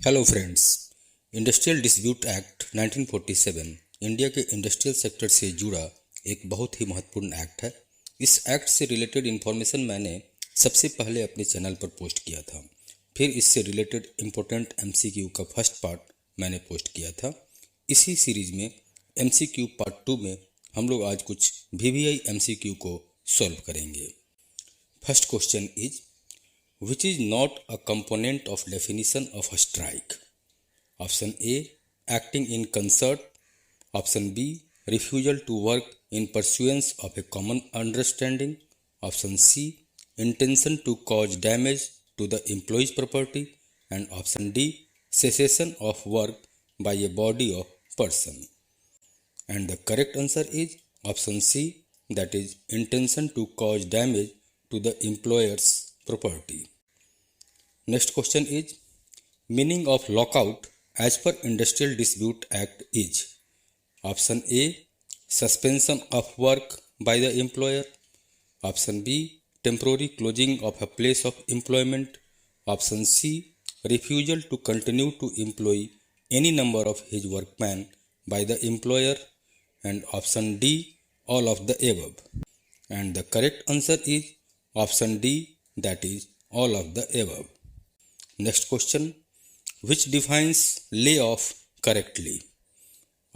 Hello friends. Industrial dispute act 1947 India के industrial sector से जुड़ा एक बहुत ही महत्वपूर्ण एक्ट है। इस एक्ट से रिलेटेड इन्फॉर्मेशन मैंने सबसे पहले अपने चैनल पर पोस्ट किया था। फिर इससे रिलेटेड इम्पोर्टेंट एमसीक्यू का फर्स्ट पार्ट मैंने पोस्ट किया था। इसी सीरीज में एमसीक्यू पार्ट 2 में हम लोग आज कुछ वीवीआई एमसीक्यू को सॉल्व करेंगे। First question is which is not a component of definition of a strike. Option A, acting in concert. Option B, refusal to work in pursuance of a common understanding. Option C, intention to cause damage to the employee's property. And option D, cessation of work by a body of person. And the correct answer is option C, that is intention to cause damage to the employer's property. Next question is meaning of lockout as per Industrial Dispute Act is option A, suspension of work by the employer. Option B, temporary closing of a place of employment. Option C, refusal to continue to employ any number of his workmen by the employer. And option D, all of the above. And the correct answer is option D, that is all of the above. Next question, which defines layoff correctly?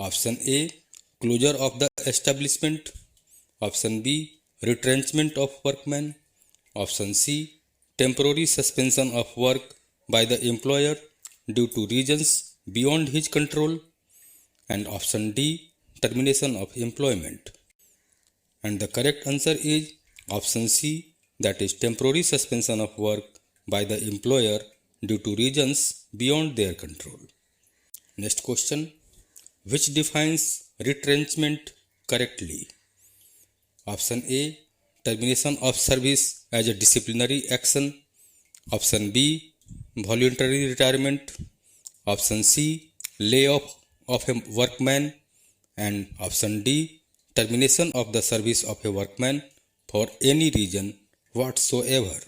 Option A, closure of the establishment. Option B, retrenchment of workmen. Option C, temporary suspension of work by the employer due to reasons beyond his control. And option D, termination of employment. And the correct answer is option C, that is temporary suspension of work by the employer due to reasons beyond their control. Next question, which defines retrenchment correctly? Option A, termination of service as a disciplinary action. Option B, voluntary retirement. Option C, layoff of a workman. And option D, termination of the service of a workman for any reason whatsoever.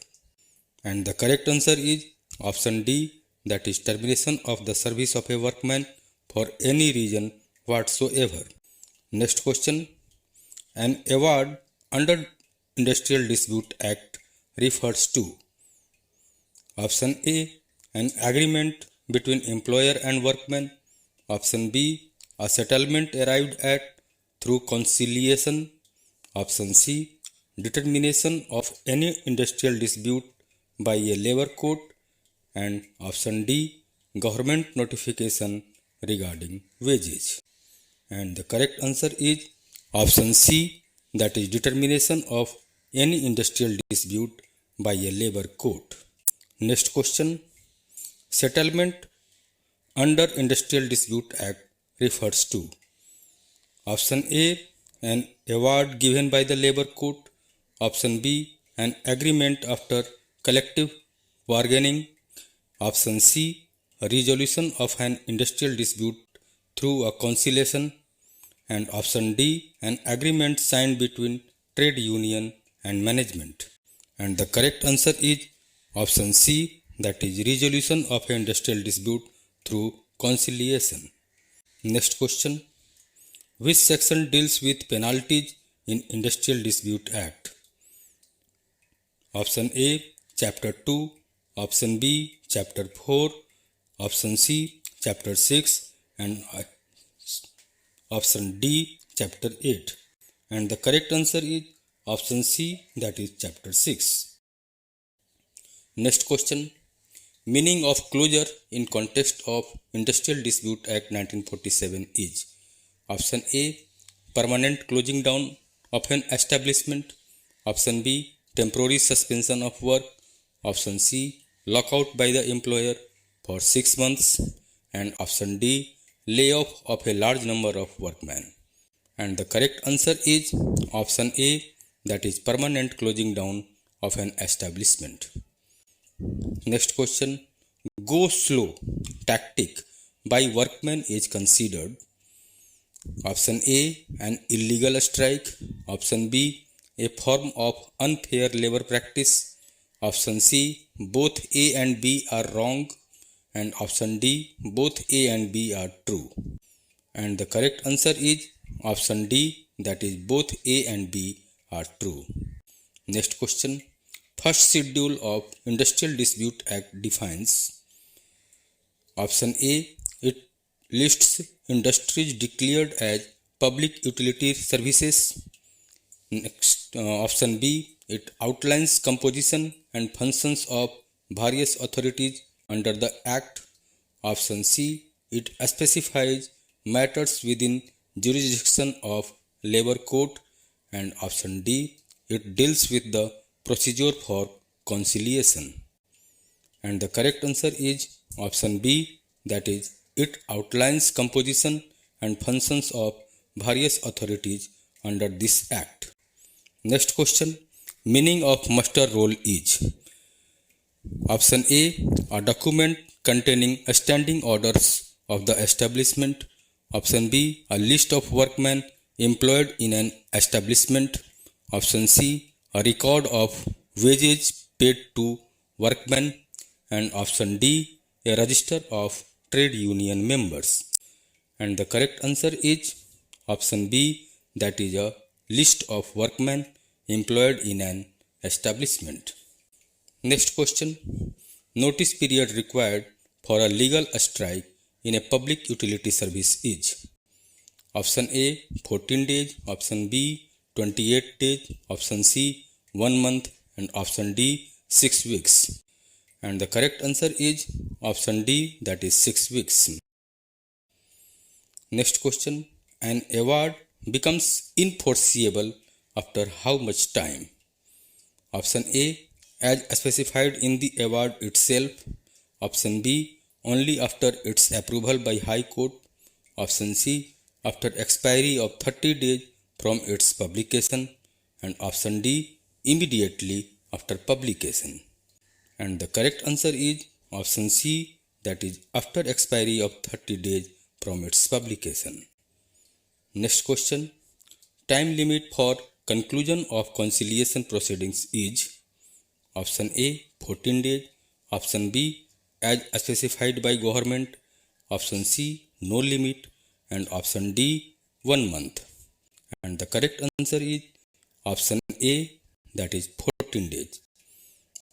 And the correct answer is option D, that is termination of the service of a workman for any reason whatsoever. Next question, an award under Industrial Dispute Act refers to option A, an agreement between employer and workman. Option B, a settlement arrived at through conciliation. Option C, determination of any industrial dispute by a labor court. And option D, government notification regarding wages. And the correct answer is option C, that is determination of any industrial dispute by a labor court. Next question, settlement under Industrial Dispute Act refers to option A, an award given by the labor court. Option B, an agreement after collective bargaining. Option C, a resolution of an industrial dispute through a conciliation. And option D, an agreement signed between trade union and management. And the correct answer is option C, that is resolution of an industrial dispute through conciliation. Next question, which section deals with penalties in Industrial Dispute Act? Option A, Chapter 2. Option B, Chapter 4. Option C, Chapter 6. And option D, Chapter 8. And the correct answer is option C, that is Chapter 6. Next question, meaning of closure in context of Industrial Dispute Act 1947 is option A, permanent closing down of an establishment. Option B, temporary suspension of work. Option C, lockout by the employer for 6 months. And option D, layoff of a large number of workmen. And the correct answer is option A, that is permanent closing down of an establishment. Next question, go slow tactic by workmen is considered option A, an illegal strike. Option B, a form of unfair labor practice. Option C, both A and B are wrong. and option D, both A and B are true. And the correct answer is option D, that is both A and B are true. Next question. First schedule of Industrial Dispute Act defines. Option A, it lists industries declared as public utility services. Next, option B, it outlines composition and functions of various authorities under the Act. Option C, it specifies matters within jurisdiction of labor court. And option D, it deals with the procedure for conciliation. And the correct answer is option B, that is, it outlines composition and functions of various authorities under this Act. Next question. Meaning of muster roll is. Option A document containing standing orders of the establishment. Option B, a list of workmen employed in an establishment. Option C, a record of wages paid to workmen. And option D, a register of trade union members. And the correct answer is option B, that is a list of workmen employed in an establishment. Next question. Notice period required for a legal strike in a public utility service is. Option A, 14 days. Option B, 28 days. Option C, 1 month. And option D, 6 weeks. And the correct answer is option D, that is 6 weeks. Next question. An award becomes enforceable after how much time? Option A, as specified in the award itself. Option B, only after its approval by High Court. Option C, after expiry of 30 days from its publication. And option D, immediately after publication. And the correct answer is option C, that is after expiry of 30 days from its publication. Next question. Time limit for conclusion of conciliation proceedings is. Option A, 14 days. Option B, as specified by government. Option C, no limit. And option D, 1 month. And the correct answer is option A, that is 14 days.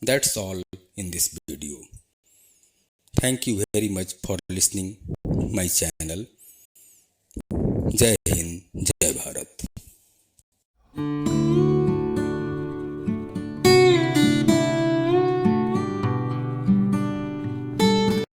That's all in this video. Thank you very much for listening my channel. Jai Hind, Jai Bharat.